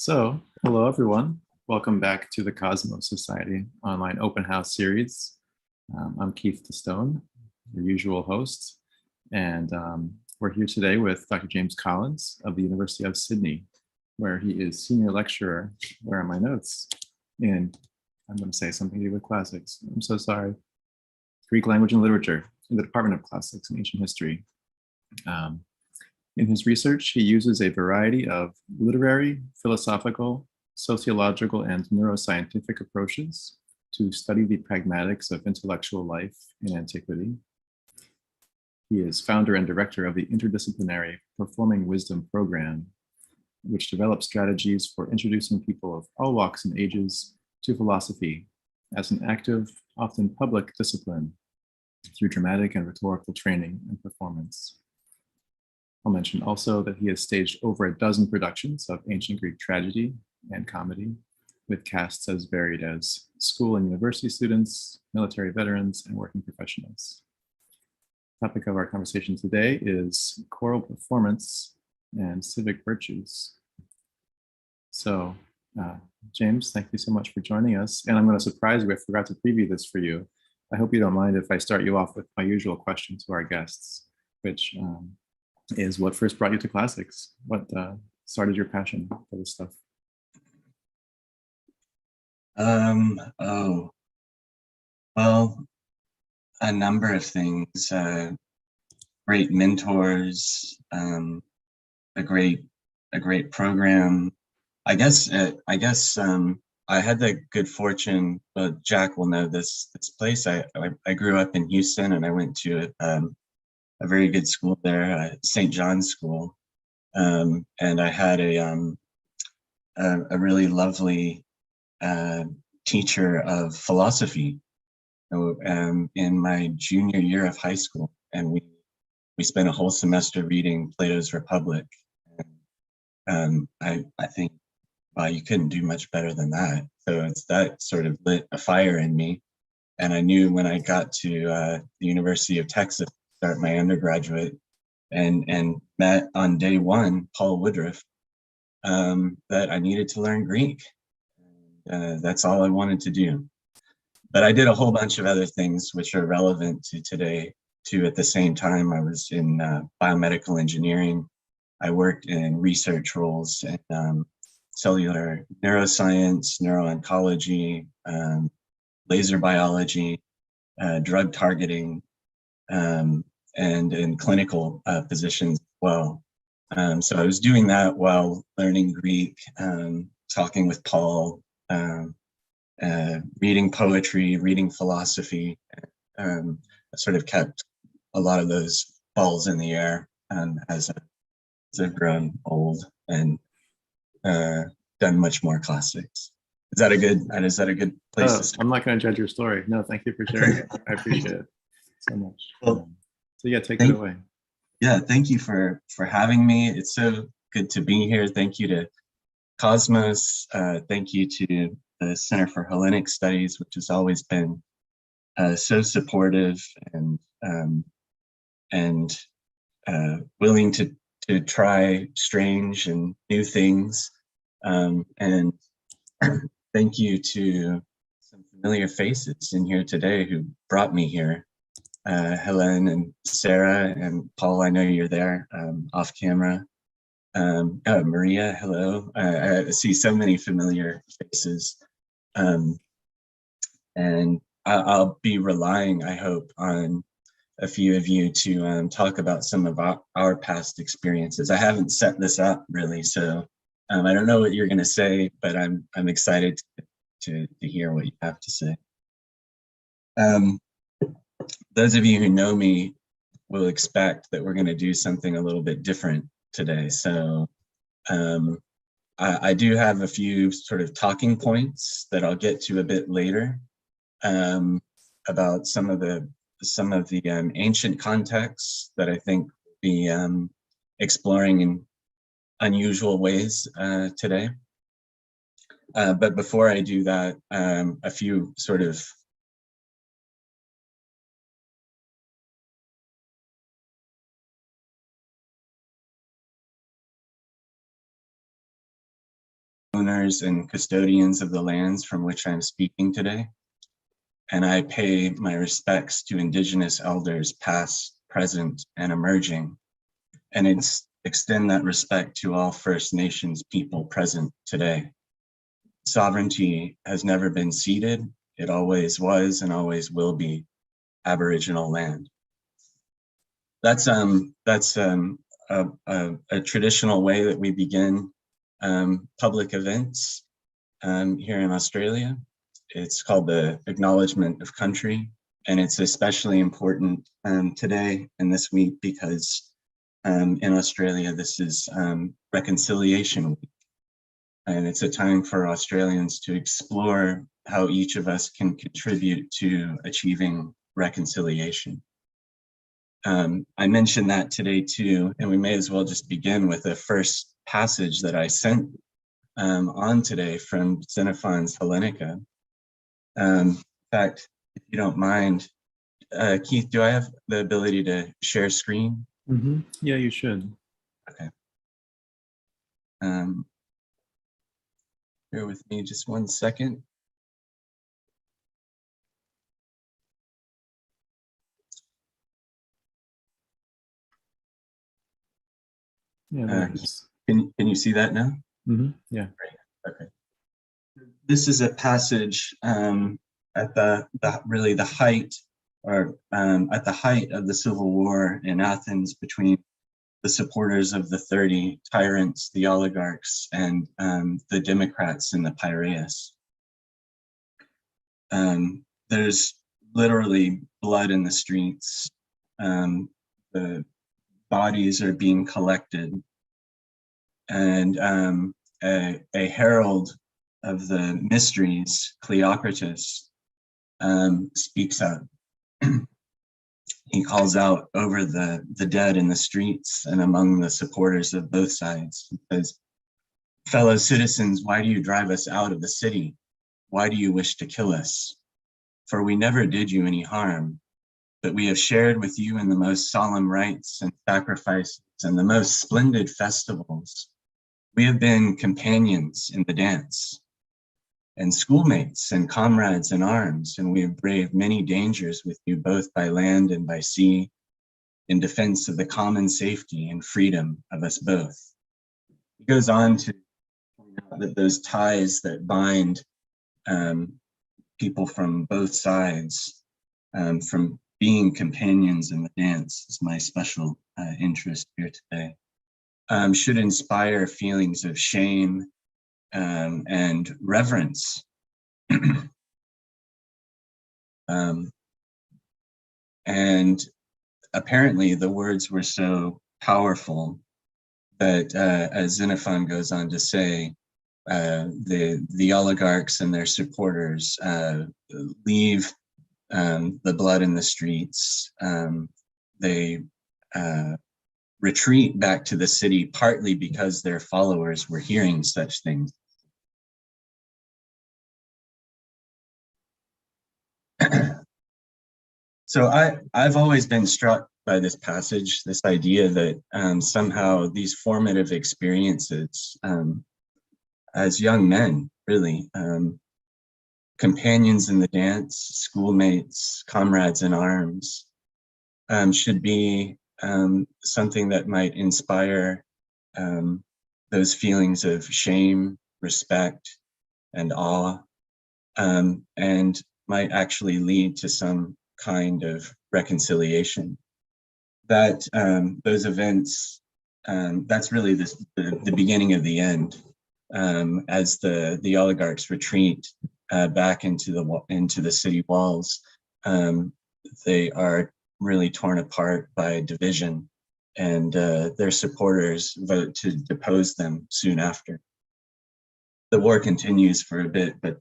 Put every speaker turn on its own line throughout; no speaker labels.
Hello everyone. Welcome back to the Cosmos Society online open house series. I'm Keith DeStone, your usual host, and we're here today with Dr. James Collins of the University of Sydney, where he is senior lecturer, where are my notes? I'm going to say something to do with classics. I'm so sorry. Greek language and literature in the Department of Classics and Ancient History. In his research, he uses a variety of literary, philosophical, sociological, and neuroscientific approaches to study the pragmatics of intellectual life in antiquity. He is founder and director of the interdisciplinary Performing Wisdom program, which develops strategies for introducing people of all walks and ages to philosophy as an active, often public discipline through dramatic and rhetorical training and performance. I'll mention also that he has staged over a dozen productions of ancient Greek tragedy and comedy, with casts as varied as school and university students, military veterans, and working professionals. The topic of our conversation today is choral performance and civic virtues. So, James, thank you so much for joining us. And I'm going to surprise you, I forgot to preview this for you. I hope you don't mind if I start you off with my usual question to our guests, which is what first brought you to classics? What started your passion for this stuff?
Well, a number of things. Great mentors, a great program. I guess I had the good fortune. Well, Jack will know this place. I grew up in Houston, and I went to a very good school there, St. John's School, and I had a really lovely teacher of philosophy in my junior year of high school, and we spent a whole semester reading Plato's Republic. And I think, wow, you couldn't do much better than that. So that sort of lit a fire in me, and I knew when I got to the University of Texas, start my undergraduate, and met on day one Paul Woodruff, that I needed to learn Greek. That's all I wanted to do. But I did a whole bunch of other things which are relevant to today too. At the same time, I was in biomedical engineering. I worked in research roles in cellular neuroscience, neuro-oncology, laser biology, drug targeting, and in clinical positions as well. So I was doing that while learning Greek, talking with Paul, reading poetry, reading philosophy. I sort of kept a lot of those balls in the air as I've grown old and done much more classics. Is that a good place to start?
I'm not going to judge your story. No, thank you for sharing it. I appreciate it so much.
Well,
so yeah, take it away.
Yeah, thank you for having me. It's so good to be here. Thank you to Cosmos. Thank you to the Center for Hellenic Studies, which has always been so supportive and willing to try strange and new things. And thank you to some familiar faces in here today who brought me here. Helen and Sarah and Paul, I know you're there off camera. Maria, hello. I see so many familiar faces. And I'll be relying, I hope, on a few of you to talk about some of our past experiences. I haven't set this up really, so I don't know what you're going to say, but I'm excited to hear what you have to say. Those of you who know me will expect that we're going to do something a little bit different today. So I do have a few sort of talking points that I'll get to a bit later about some of the ancient contexts that I think we'll be exploring in unusual ways today. But before I do that, a few sort of owners and custodians of the lands from which I'm speaking today. And I pay my respects to Indigenous elders past, present, and emerging, and extend that respect to all First Nations people present today. Sovereignty has never been ceded. It always was and always will be Aboriginal land. That's a traditional way that we begin public events here in Australia. It's called the Acknowledgement of Country, and it's especially important today and this week because in Australia this is Reconciliation Week, and it's a time for Australians to explore how each of us can contribute to achieving reconciliation. I mentioned that today too, and we may as well just begin with the first passage that I sent on today from Xenophon's Hellenica. In fact, if you don't mind, Keith, do I have the ability to share screen?
Mm-hmm. Yeah, you should.
Okay. Bear with me just 1 second.
Yeah,
can you see that now?
Mm-hmm. Yeah.
Great. Okay. This is a passage at the height, or at the height of the civil war in Athens between the supporters of the 30 tyrants, the oligarchs, and the Democrats in the Piraeus. There's literally blood in the streets. The bodies are being collected, and a herald of the mysteries, Cleocritus, speaks out. He calls out over the dead in the streets and among the supporters of both sides. He says, "Fellow citizens, why do you drive us out of the city? Why do you wish to kill us? For we never did you any harm, but we have shared with you in the most solemn rites and sacrifices and the most splendid festivals. We have been companions in the dance, and schoolmates and comrades in arms, and we have braved many dangers with you both by land and by sea, in defense of the common safety and freedom of us both." He goes on to point out that those ties that bind people from both sides, from being companions in the dance, is my special interest here today, should inspire feelings of shame and reverence. And apparently the words were so powerful that, as Xenophon goes on to say, the oligarchs and their supporters leave the blood in the streets. They retreat back to the city, partly because their followers were hearing such things. So I've always been struck by this passage, this idea that somehow these formative experiences as young men, really, companions in the dance, schoolmates, comrades in arms, should be something that might inspire those feelings of shame, respect, and awe, and might actually lead to some kind of reconciliation. That those events, that's really the beginning of the end, as the oligarchs retreat back into the city walls. They are really torn apart by division, and their supporters vote to depose them soon after. The war continues for a bit, but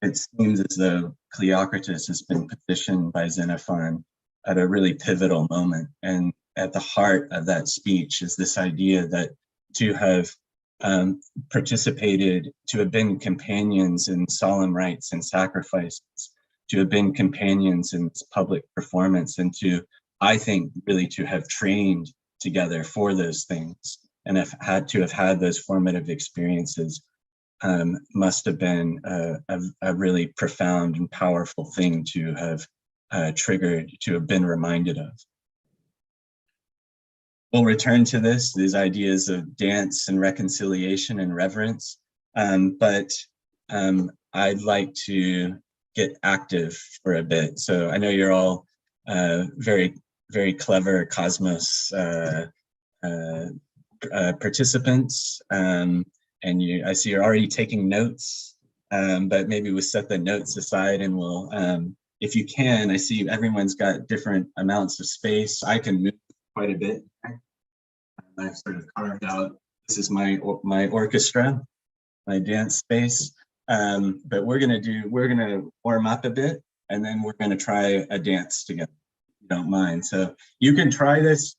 it seems as though Cleocritus has been positioned by Xenophon at a really pivotal moment. And at the heart of that speech is this idea that to have participated, to have been companions in solemn rites and sacrifices, to have been companions in public performance, and to, I think, really to have trained together for those things, and have had those formative experiences must have been a really profound and powerful thing to have triggered, to have been reminded of. We'll return to these ideas of dance and reconciliation and reverence, but I'd like to get active for a bit. So I know you're all very, very clever Cosmos participants, and I see you're already taking notes, but maybe we'll set the notes aside and we'll, if you can, I see everyone's got different amounts of space. I can move quite a bit. I've sort of carved out, this is my orchestra, my dance space. But we're gonna warm up a bit, and then we're gonna try a dance together, if you don't mind. So you can try this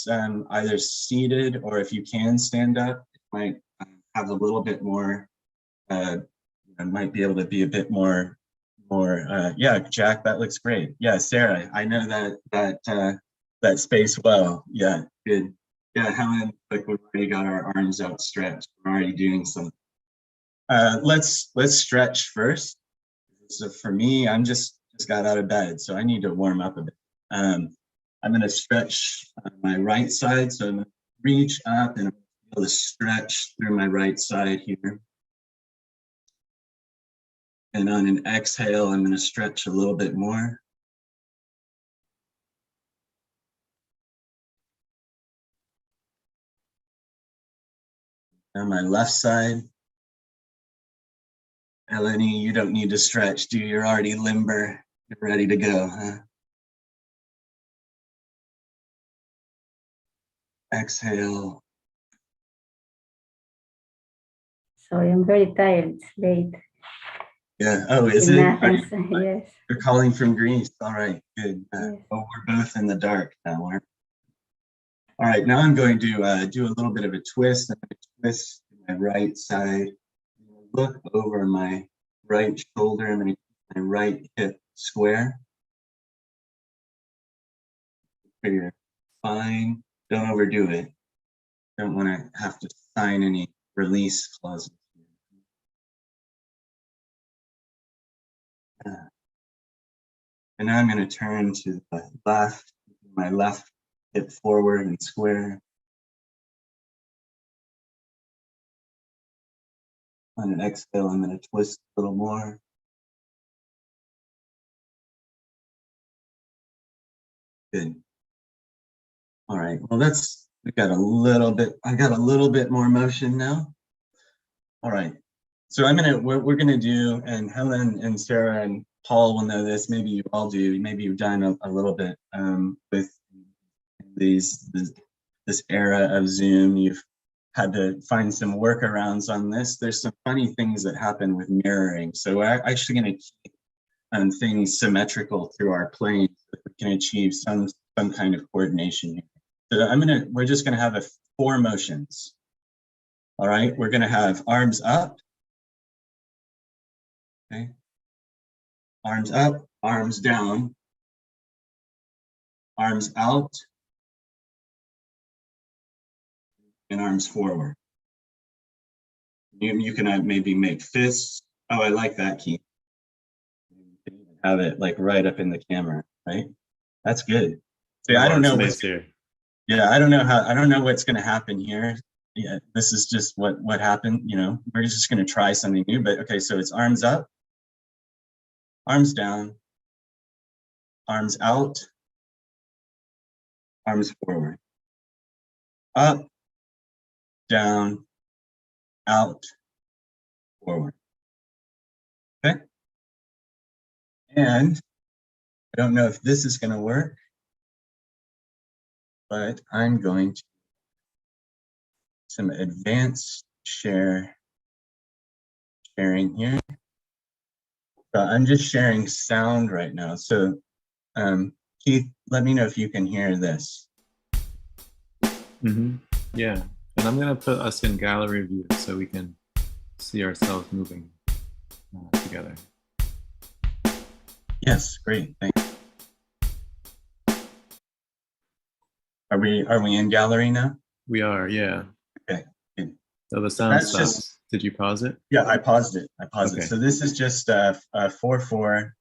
either seated, or if you can stand up, it might have a little bit more, might be able to be a bit more, yeah, Jack, that looks great. Yeah, Sarah, I know that space well. Yeah, good. Yeah, Helen, like we've already got our arms outstretched. We're already doing some. Let's stretch first. So for me, I'm just got out of bed, so I need to warm up a bit. I'm going to stretch my right side, so I'm going to reach up and I'm able to stretch through my right side here. And on an exhale, I'm going to stretch a little bit more. On my left side, Eleni, you don't need to stretch, do you? You're already limber. You're ready to go, huh? Exhale.
Sorry, I'm very tired. It's late.
Yeah. Oh, is
In
it?
Athens, yes.
You're calling from Greece. All right. Good.
Yes.
Oh, we're both in the dark now. All right. Now I'm going to do a little bit of a twist. I'm going to twist to my right side. Look over my right shoulder. I'm going to keep my right hip square. Figure fine. Don't overdo it. Don't want to have to sign any release clauses. And now I'm going to turn to the left, my left hip forward and square. On an exhale, I'm going to twist a little more. Good. All right. Well, we got a little bit. I got a little bit more motion now. All right. So we're gonna do, and Helen and Sarah and Paul will know this. Maybe you all do. Maybe you've done a little bit with this era of Zoom. You've had to find some workarounds on this. There's some funny things that happen with mirroring. So we're actually going to keep things symmetrical through our plane so that we can achieve some kind of coordination here. So we're just gonna have 4 motions. All right, we're gonna have arms up. Okay. Arms up, arms down, arms out, and arms forward. You can maybe make fists. Oh, I like that, Keith. You can even have it like right up in the camera, right? That's good. See, I don't know what's here. Yeah, I don't know what's going to happen here. Yeah, this is just what happened. You know, we're just going to try something new. But okay, so it's arms up, arms down, arms out, arms forward, up, down, out, forward. Okay. And I don't know if this is going to work, but I'm going to some advanced sharing here. So I'm just sharing sound right now. So Keith, let me know if you can hear this.
Yeah, and I'm gonna put us in gallery view so we can see ourselves moving together.
Yes, great, thanks. Are we in gallery now?
We are, yeah.
Okay. Good.
So the sound
That's
stops.
just,
Did you pause it?
yeah, I paused it. I paused it.
Okay.
So this is just a 4/4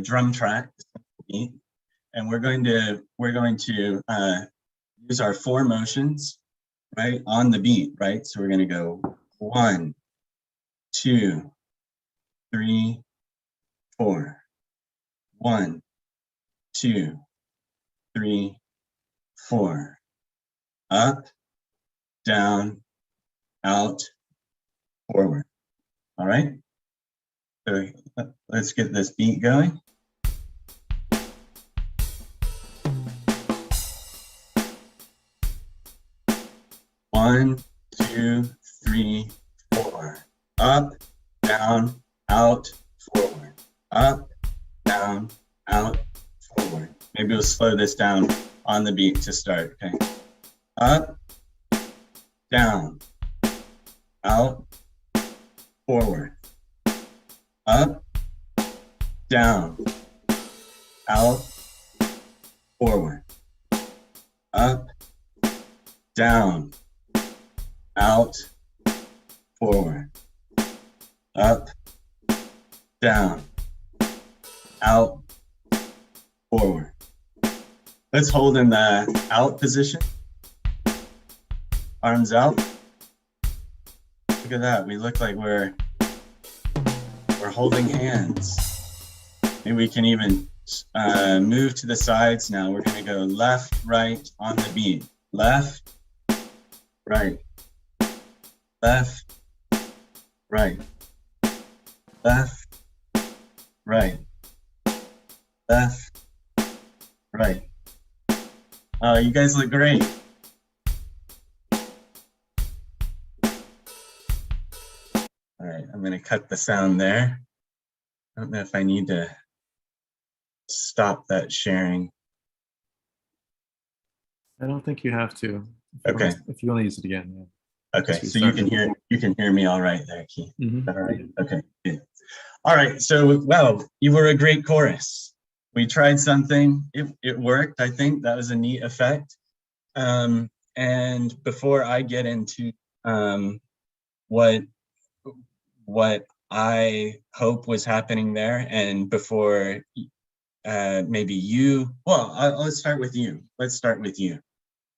drum track beat, and we're going to use our 4 motions, right, on the beat, right? So we're going to go 1, 2, 3, 4. 1, 2, 3, 4. Up, down, out, forward. All right. So let's get this beat going. One, 2, 3, 4. Up, down, out, forward. Up, down, out, forward. Maybe we'll slow this down on the beat to start. Okay. Up, down, out, forward. Up, down, out, forward. Up, down, out, forward. Up, down, out, forward. Let's hold in the out position. Arms out. Look at that. We look like we're holding hands. Maybe we can even move to the sides now. We're going to go left, right on the beat. Left, right. Left, right. Left, right. Left, right. You guys look great. All right, I'm going to cut the sound there. I don't know if I need to stop that sharing.
I don't think you have to.
Okay.
If you want to use it again, yeah.
Okay, so you can hear me all right there, Keith.
Mm-hmm.
All right. Okay. Good. All right. So, well, you were a great chorus. We tried something. It worked. I think that was a neat effect. And before I get into what I hope was happening there, and before maybe you, well, let's start with you. Let's start with you.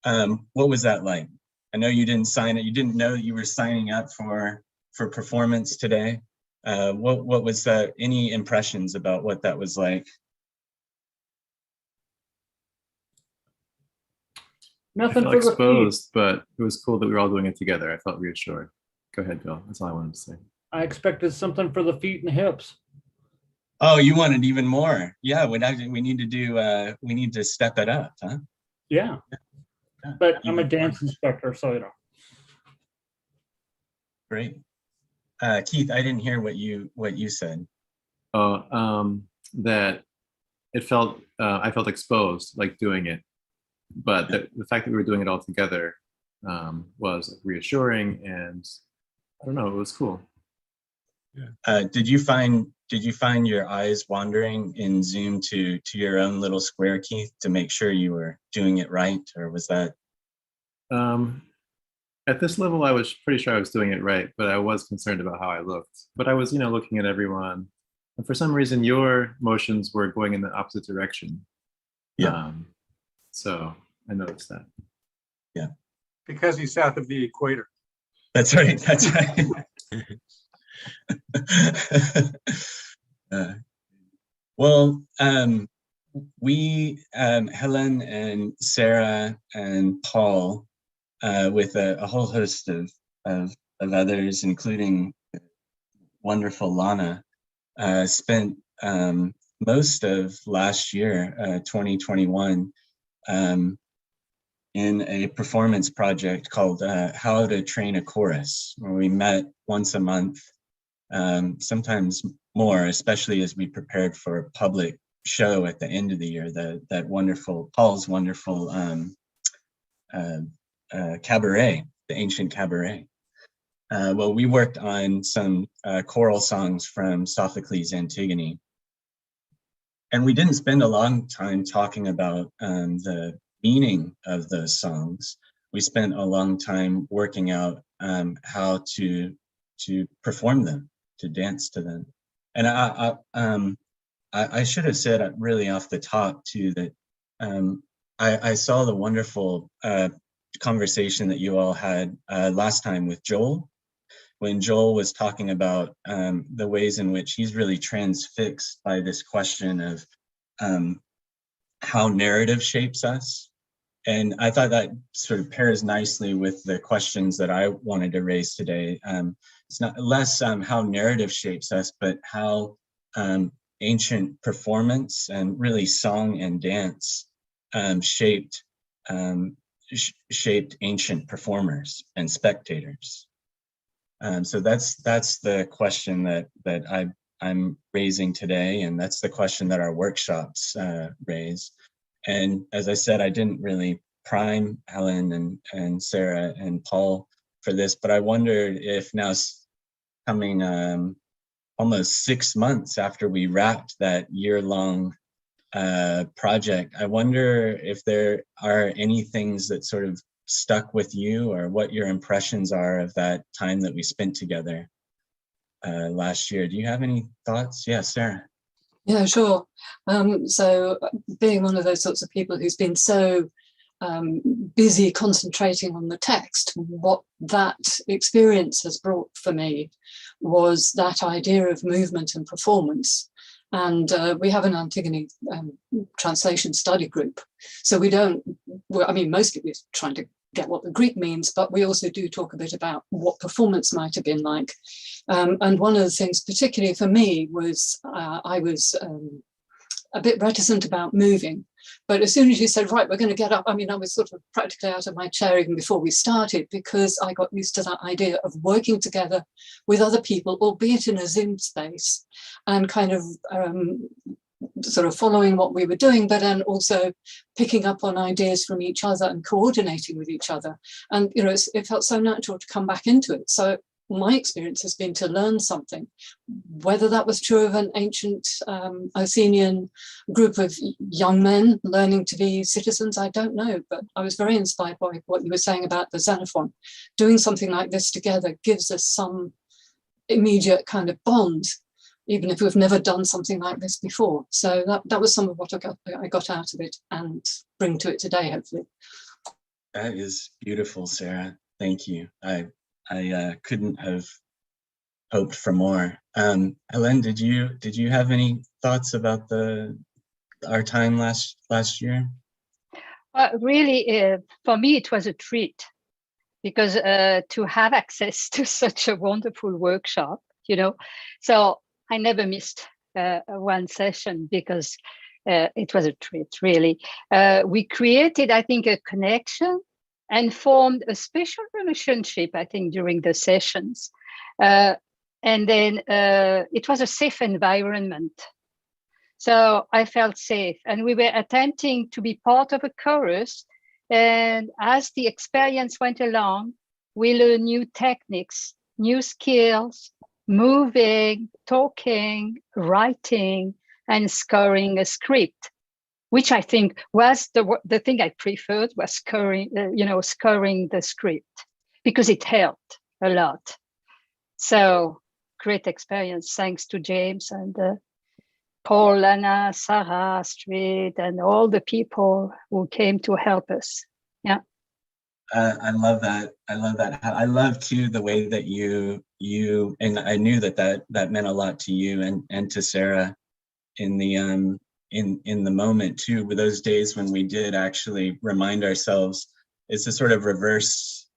What was that like? I know you didn't sign it. You didn't know that you were signing up for performance today. What was that? Any impressions about what that was like?
I felt exposed, but it was cool that we were all doing it together. I felt reassured. Go ahead, Bill. That's all I wanted to say.
I expected something for the feet and hips.
Oh, you wanted even more. Yeah, we need to do. We need to step it up, huh?
Yeah.
Yeah.
But I'm a dance instructor, so you know.
Great. Keith, I didn't hear what you said.
That it felt I felt exposed, like doing it, but the fact that we were doing it all together was reassuring, and I don't know, it was cool.
Yeah. Did you find your eyes wandering in Zoom to your own little square, Keith, to make sure you were doing it right, or was that?
At this level, I was pretty sure I was doing it right, but I was concerned about how I looked. But I was, looking at everyone, and for some reason, your motions were going in the opposite direction.
Yeah.
So I noticed that.
Yeah.
Because he's south of the equator.
That's right. That's right. Well, we, Helen and Sarah and Paul, with a whole host of others, including wonderful Lana, spent most of last year, 2021, in a performance project called How to Train a Chorus, where we met once a month, sometimes more, especially as we prepared for a public show at the end of the year, Paul's wonderful cabaret, the ancient cabaret. Well, we worked on some choral songs from Sophocles' Antigone. And we didn't spend a long time talking about the meaning of those songs. we spent a long time working out how to perform them, to dance to them. And I should have said really off the top too that I saw the wonderful conversation that you all had last time with Joel, when Joel was talking about the ways in which he's really transfixed by this question of how narrative shapes us. And I thought that sort of pairs nicely with the questions that I wanted to raise today. It's not less how narrative shapes us, but how ancient performance and really song and dance shaped ancient performers and spectators. So that's the question that I'm raising today, and that's the question that our workshops raise. And as I said, I didn't really prime Helen and Sarah and Paul for this, but I wondered if now coming almost 6 months after we wrapped that year-long project, I wonder if there are any things that sort of stuck with you, or what your impressions are of that time that we spent together last year. Do you have any thoughts? Yeah, Sarah.
Yeah, sure. So being one of those sorts of people who's been so busy concentrating on the text, what that experience has brought for me was that idea of movement and performance. And we have an Antigone translation study group. So mostly we're trying to get what the Greek means, but we also do talk a bit about what performance might have been like. And one of the things, particularly for me, was I was a bit reticent about moving. But as soon as you said, right, we're going to get up, I was sort of practically out of my chair even before we started, because I got used to that idea of working together with other people, albeit in a Zoom space, and kind of sort of following what we were doing, but then also picking up on ideas from each other and coordinating with each other. And, it felt so natural to come back into it. So my experience has been to learn something. Whether that was true of an ancient Athenian group of young men learning to be citizens, I don't know, but I was very inspired by what you were saying about the Xenophon. Doing something like this together gives us some immediate kind of bond, even if we've never done something like this before. So that was some of what I got out of it and bring to it today, hopefully.
That is beautiful, Sarah. Thank you. I couldn't have hoped for more. Helen, did you have any thoughts about our time last year?
Really, for me, it was a treat, because to have access to such a wonderful workshop, so I never missed one session, because it was a treat, really. We created, I think, a connection and formed a special relationship, I think, during the sessions. And then it was a safe environment. So I felt safe, and we were attempting to be part of a chorus. And as the experience went along, we learned new techniques, new skills, moving, talking, writing, and scoring a script, which I think was the thing I preferred, was scoring the script, because it helped a lot. So great experience, thanks to James and Paul, Lana, Sarah, Astrid, and all the people who came to help us. Yeah.
I love that. I love too the way that you and I knew that meant a lot to you and to Sarah in the moment too, with those days when we did actually remind ourselves. It's a sort of reverse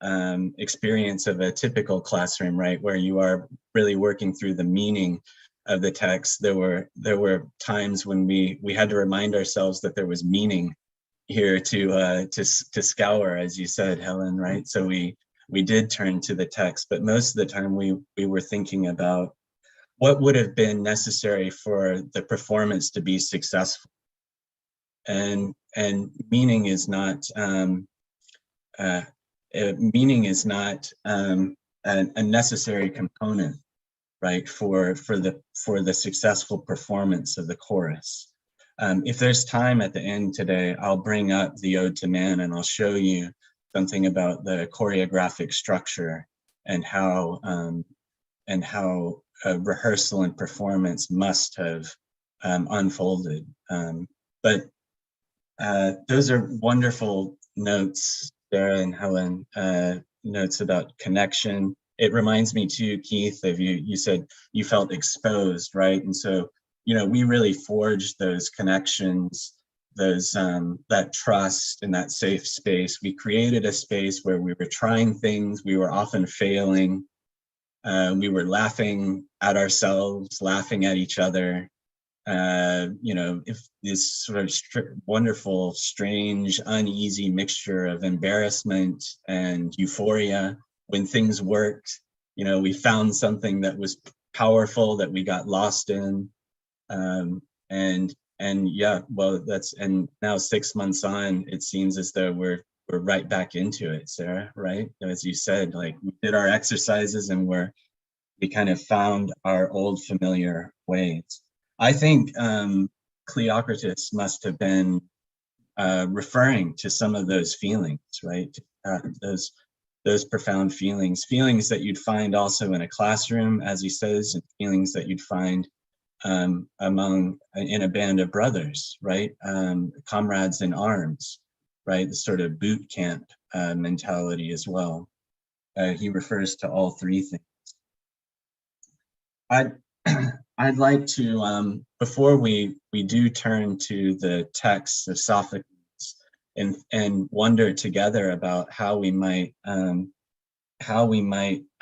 experience of a typical classroom, right, where you are really working through the meaning of the text. There were times when we had to remind ourselves that there was meaning here to scour, as you said, Helen, right? So we did turn to the text, but most of the time we were thinking about what would have been necessary for the performance to be successful. And meaning is not a necessary component, right, for the successful performance of the chorus. If there's time at the end today, I'll bring up the Ode to Man, and I'll show you something about the choreographic structure and how rehearsal and performance must have unfolded. But those are wonderful notes, Sarah and Helen, notes about connection. It reminds me too, Keith, of you said you felt exposed, right? And so, you know, we really forged those connections, those that trust and that safe space. We created a space where we were trying things, we were often failing, we were laughing at ourselves, laughing at each other. You know, if this sort of wonderful, strange, uneasy mixture of embarrassment and euphoria. When things worked, you know, we found something that was powerful that we got lost in. And yeah, well, and now 6 months on, it seems as though we're right back into it, Sarah, right? As you said, like we did our exercises and we kind of found our old familiar ways. I think Cleocritus must have been referring to some of those feelings, right? Those profound feelings that you'd find also in a classroom, as he says, and feelings that you'd find in a band of brothers, right? Comrades in arms, right? The sort of boot camp mentality as well. He refers to all three things. I'd like to, before we do turn to the texts of Sophocles and wonder together about how we might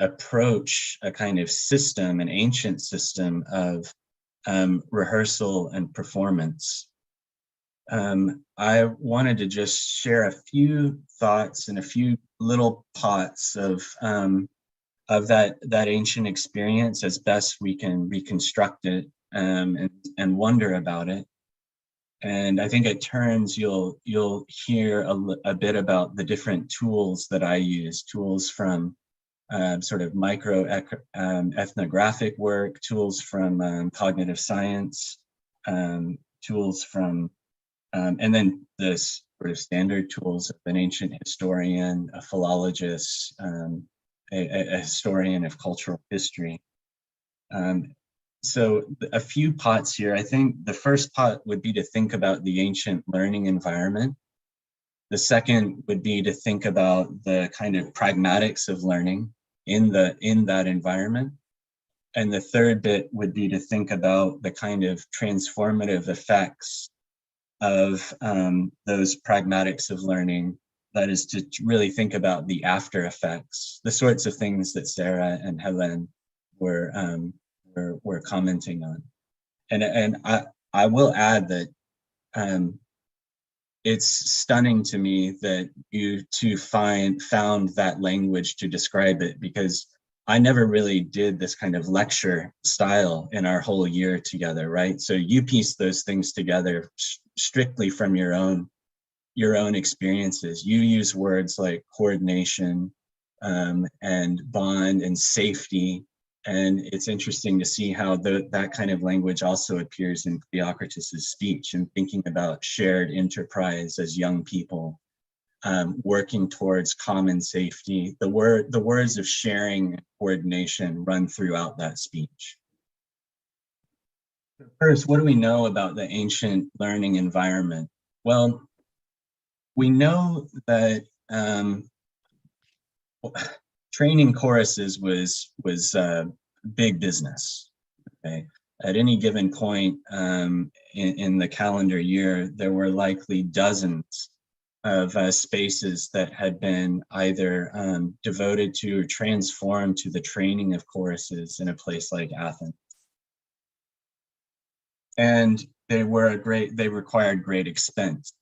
approach a kind of system, an ancient system of rehearsal and performance. I wanted to just share a few thoughts and a few little pots of that ancient experience as best we can reconstruct it and wonder about it. And I think at turns you'll hear a bit about the different tools that I use, tools from sort of micro ethnographic work, tools from cognitive science, tools from, and then this sort of standard tools of an ancient historian, a philologist, a historian of cultural history. So a few pots here. I think the first pot would be to think about the ancient learning environment. The second would be to think about the kind of pragmatics of learning in that environment. And the third bit would be to think about the kind of transformative effects of those pragmatics of learning. That is to really think about the after effects, the sorts of things that Sarah and Helen were commenting on. And I will add that it's stunning to me that you two found that language to describe it, because I never really did this kind of lecture style in our whole year together, right? So you piece those things together strictly from your own experiences. You use words like coordination and bond and safety. And it's interesting to see how that kind of language also appears in Cleocritus's speech, and thinking about shared enterprise as young people, working towards common safety. The words of sharing and coordination run throughout that speech. First, what do we know about the ancient learning environment? Well, we know that training choruses was big business. Okay, at any given point in the calendar year, there were likely dozens of spaces that had been either devoted to or transformed to the training of choruses in a place like Athens. And they required great expense.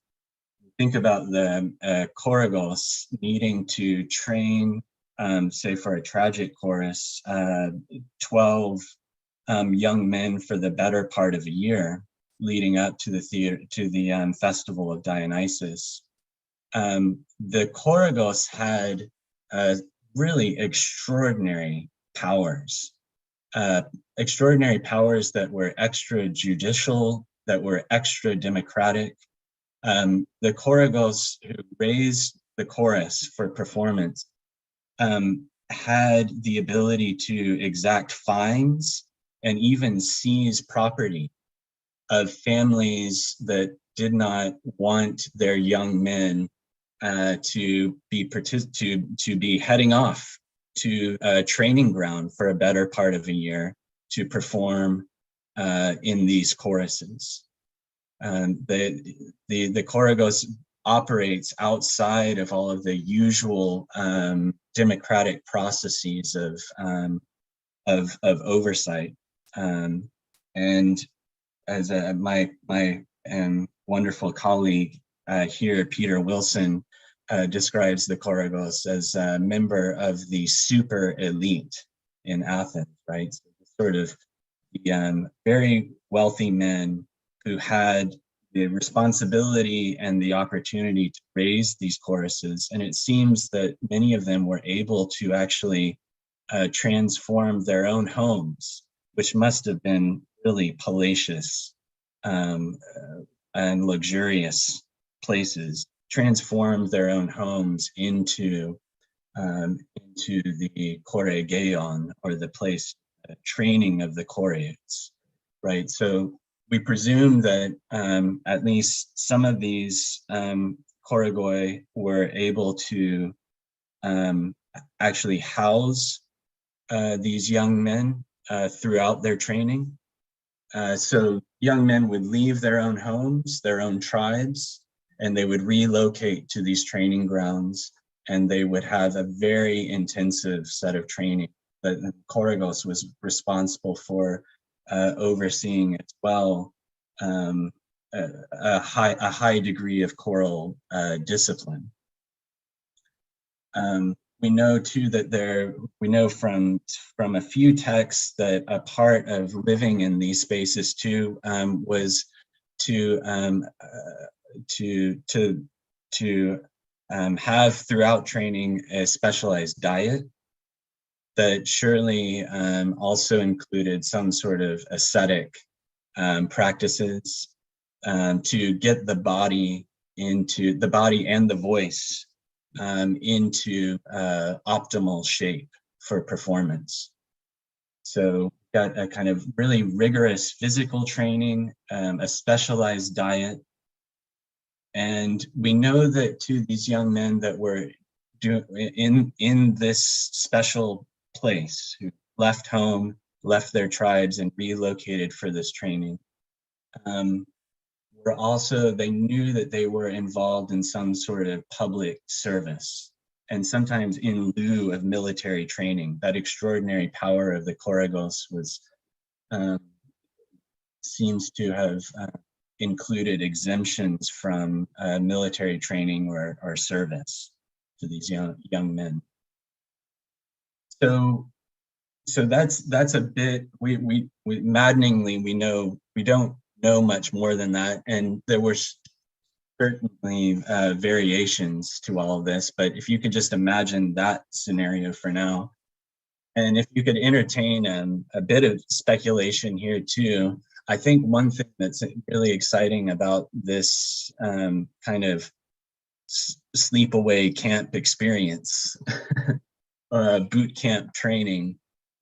Think about the choragos needing to train, say for a tragic chorus, 12 young men for the better part of a year leading up to the festival of Dionysus. The choragos had really extraordinary powers that were extrajudicial, that were extra democratic. The choragos who raised the chorus for performance, had the ability to exact fines and even seize property of families that did not want their young men to be heading off to a training ground for a better part of a year to perform in these choruses. The Choragos operates outside of all of the usual democratic processes of oversight, and as my wonderful colleague here, Peter Wilson, describes the Choragos as a member of the super elite in Athens, right? So sort of the very wealthy men who had the responsibility and the opportunity to raise these choruses. And it seems that many of them were able to actually transform their own homes, which must have been really palatial and luxurious places, transform their own homes into the choregeion, or the place training of the choreates, right? So we presume that at least some of these choragoi were able to actually house these young men throughout their training. So young men would leave their own homes, their own tribes, and they would relocate to these training grounds, and they would have a very intensive set of training that the Choragos was responsible for overseeing as well, a high degree of choral discipline. We know too that we know from a few texts that a part of living in these spaces too was to have throughout training a specialized diet that surely also included some sort of ascetic practices to get the body and the voice into optimal shape for performance. So got a kind of really rigorous physical training, a specialized diet. And we know that to these young men that were in this special place, who left home, left their tribes, and relocated for this training, they knew that they were involved in some sort of public service, and sometimes in lieu of military training. That extraordinary power of the Choragos seems to have included exemptions from military training or service to these young men. So that's a bit, we maddeningly, we don't know much more than that, and there were certainly variations to all of this, but if you could just imagine that scenario for now, and if you could entertain a bit of speculation here too. I think one thing that's really exciting about this kind of sleepaway camp experience, boot camp training,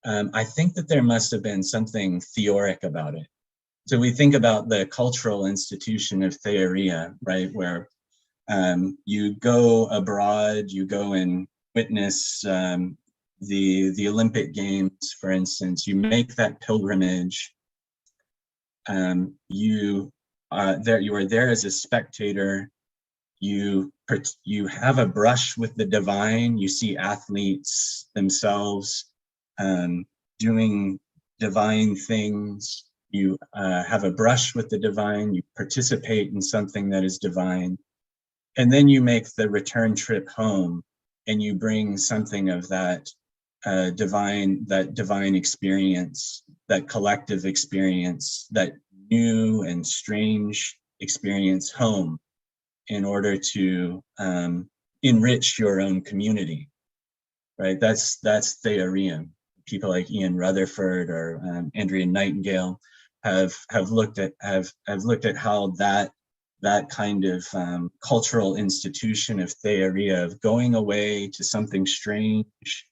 I think that there must have been something theoric about it. So we think about the cultural institution of theoria, right, where you go abroad, you go and witness the Olympic Games, for instance. You make that pilgrimage. You are there as a spectator. You have a brush with the divine. You see athletes themselves doing divine things. You have a brush with the divine. You participate in something that is divine, and then you make the return trip home, and you bring something of that divine experience, that collective experience, that new and strange experience home, in order to enrich your own community, right? That's theoria. People like Ian Rutherford or Andrea Nightingale have looked at how that that kind of cultural institution of theoria, of going away to something strange,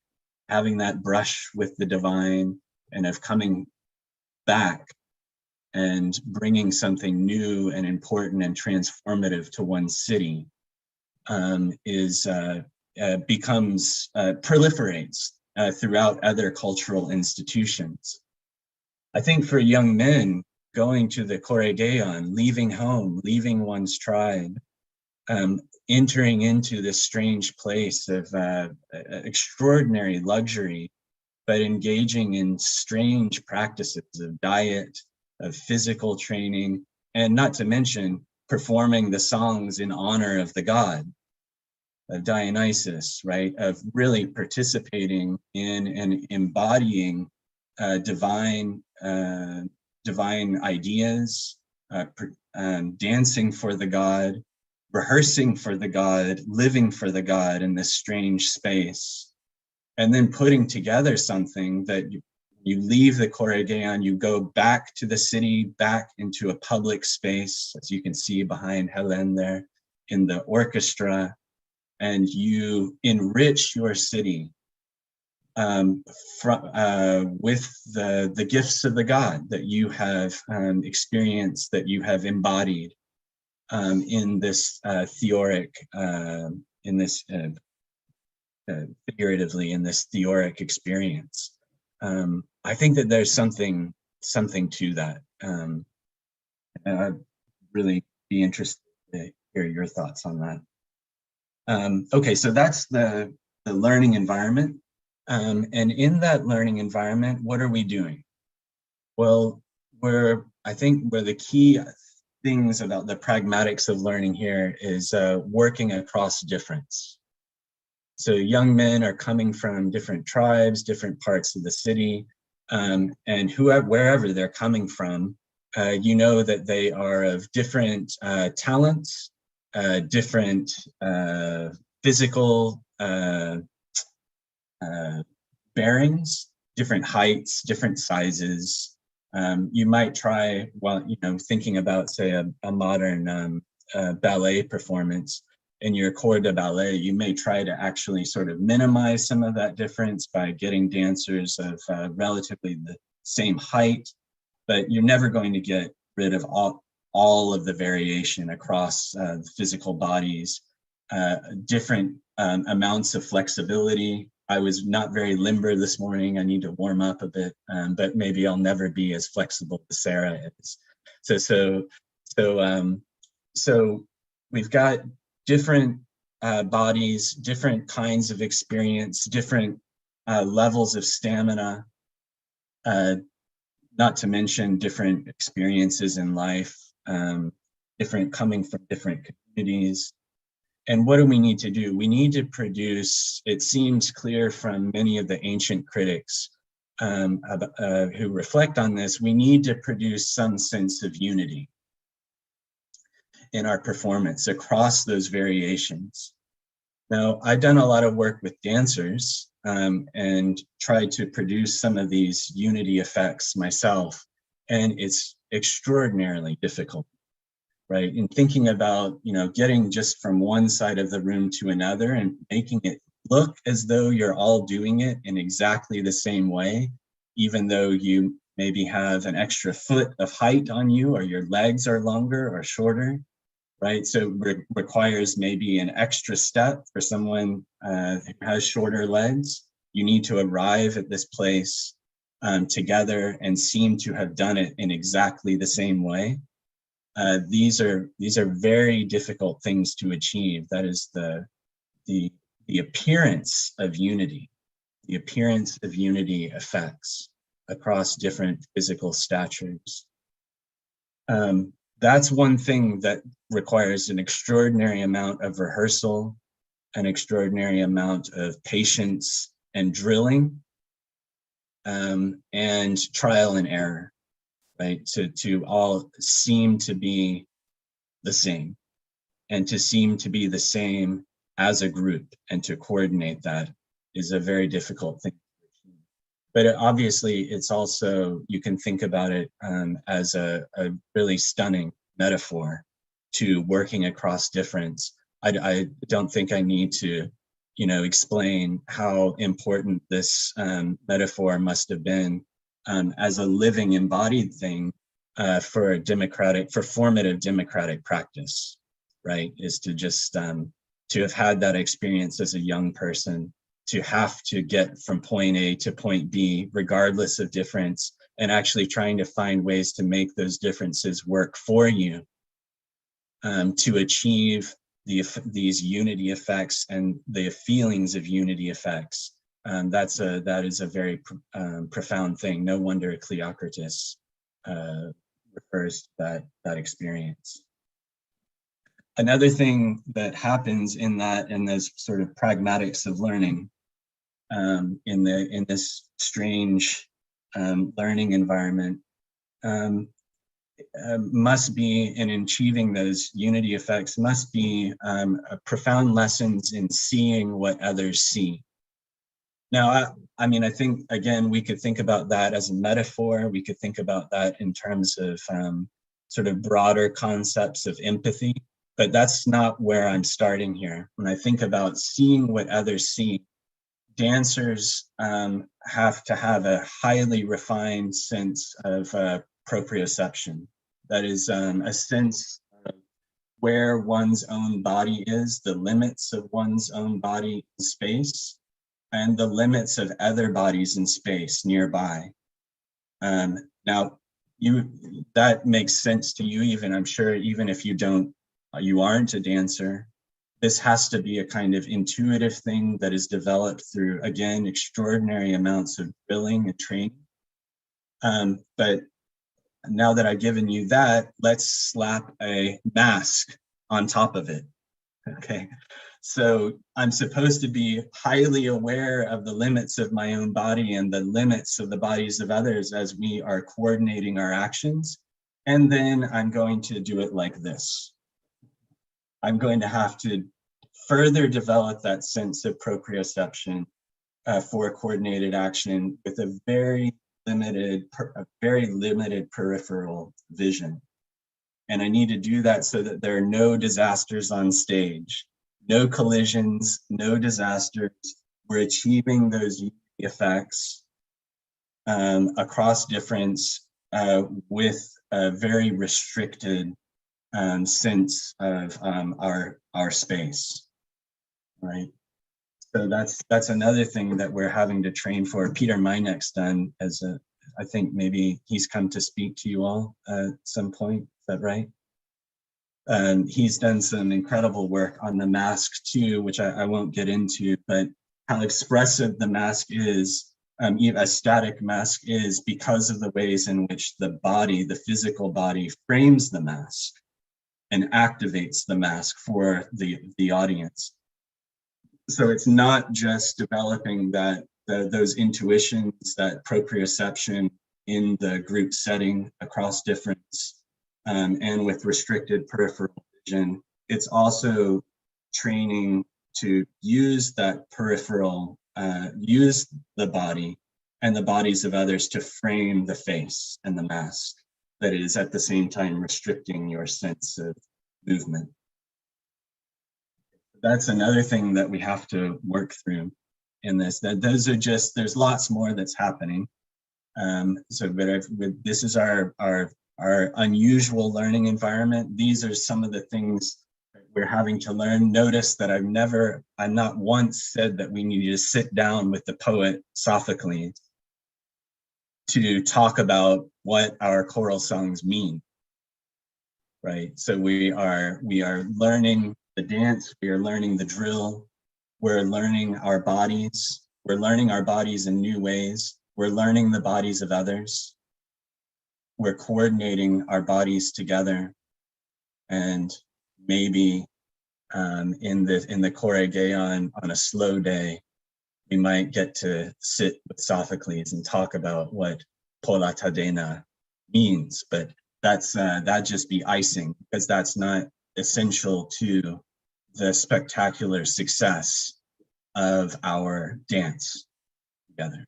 having that brush with the divine, and of coming back and bringing something new and important and transformative to one city proliferates throughout other cultural institutions. I think for young men, going to the Koregeon, leaving home, leaving one's tribe, entering into this strange place of extraordinary luxury, but engaging in strange practices of diet, of physical training, and not to mention performing the songs in honor of the god, of Dionysus, right? Of really participating in and embodying divine ideas, dancing for the god, rehearsing for the god, living for the god in this strange space, and then putting together something that you leave the Koregeon, you go back to the city, back into a public space, as you can see behind Helen there in the orchestra, and you enrich your city with the gifts of the god that you have experienced, that you have embodied in this theoric, figuratively, in this theoric experience. I think that there's something to that. I'd really be interested to hear your thoughts on that. Okay, so that's the learning environment. And in that learning environment, what are we doing? Well, I think where the key things about the pragmatics of learning here is working across difference. So young men are coming from different tribes, different parts of the city, and wherever they're coming from, you know that they are of different talents, different physical bearings, different heights, different sizes. You might try, while thinking about, say, a modern ballet performance in your corps de ballet, you may try to actually sort of minimize some of that difference by getting dancers of relatively the same height, but you're never going to get rid of all of the variation across the physical bodies, different amounts of flexibility. I was not very limber this morning. I need to warm up a bit, but maybe I'll never be as flexible as Sarah is. So we've got different bodies, different kinds of experience, different levels of stamina, not to mention different experiences in life, coming from different communities. And what do we need to do? We need to produce, it seems clear from many of the ancient critics who reflect on this, we need to produce some sense of unity in our performance across those variations. Now, I've done a lot of work with dancers and tried to produce some of these unity effects myself, and it's extraordinarily difficult. Right, in thinking about, getting just from one side of the room to another and making it look as though you're all doing it in exactly the same way, even though you maybe have an extra foot of height on you, or your legs are longer or shorter, right? So it requires maybe an extra step for someone who has shorter legs. You need to arrive at this place together and seem to have done it in exactly the same way. These are very difficult things to achieve. That is the appearance of unity, the appearance of unity effects across different physical statures. That's one thing that requires an extraordinary amount of rehearsal, an extraordinary amount of patience and drilling, and trial and error. Right, to all seem to be the same, and to seem to be the same as a group, and to coordinate that is a very difficult thing. But obviously, it's also, you can think about it as a really stunning metaphor to working across difference. I don't think I need to, explain how important this metaphor must have been as a living embodied thing for formative democratic practice, right? Is to just to have had that experience as a young person, to have to get from point A to point B, regardless of difference, and actually trying to find ways to make those differences work for you to achieve these unity effects and the feelings of unity effects. That is a very profound thing. No wonder Cleocritus refers to that experience. Another thing that happens in this sort of pragmatics of learning, in this strange learning environment, must be, in achieving those unity effects, must be profound lessons in seeing what others see. Now, I think, again, we could think about that as a metaphor. We could think about that in terms of sort of broader concepts of empathy, but that's not where I'm starting here. When I think about seeing what others see, dancers have to have a highly refined sense of proprioception. That is a sense of where one's own body is, the limits of one's own body in space, and the limits of other bodies in space nearby. Now, that makes sense to you, even, I'm sure, even if you aren't a dancer. This has to be a kind of intuitive thing that is developed through, again, extraordinary amounts of drilling and training. But now that I've given you that, let's slap a mask on top of it, okay? So I'm supposed to be highly aware of the limits of my own body and the limits of the bodies of others as we are coordinating our actions. And then I'm going to do it like this. I'm going to have to further develop that sense of proprioception for coordinated action with a very limited peripheral vision. And I need to do that so that there are no disasters on stage, no collisions, no disasters. We're achieving those effects across difference with a very restricted sense of our space, right? So that's another thing that we're having to train for. Peter Meinek's done I think maybe he's come to speak to you all at some point, is that right? He's done some incredible work on the mask too, which I won't get into, but how expressive the mask is, a static mask is, because of the ways in which the body, the physical body, frames the mask and activates the mask for the audience. So it's not just developing those intuitions, that proprioception in the group setting across difference and with restricted peripheral vision. It's also training to use that peripheral, use the body and the bodies of others to frame the face and the mask that is at the same time restricting your sense of movement. That's another thing that we have to work through in this. There's lots more that's happening. This is our unusual learning environment. These are some of the things that we're having to learn. Notice that I'm not once said that we need to sit down with the poet Sophocles to talk about what our choral songs mean, right? So we are learning the dance, we are learning the drill, we're learning our bodies, we're learning our bodies in new ways, we're learning the bodies of others, we're coordinating our bodies together, and maybe in the Choral on a slow day, we might get to sit with Sophocles and talk about what Pola Tadena means, but that'd just be icing, because that's not essential to the spectacular success of our dance together.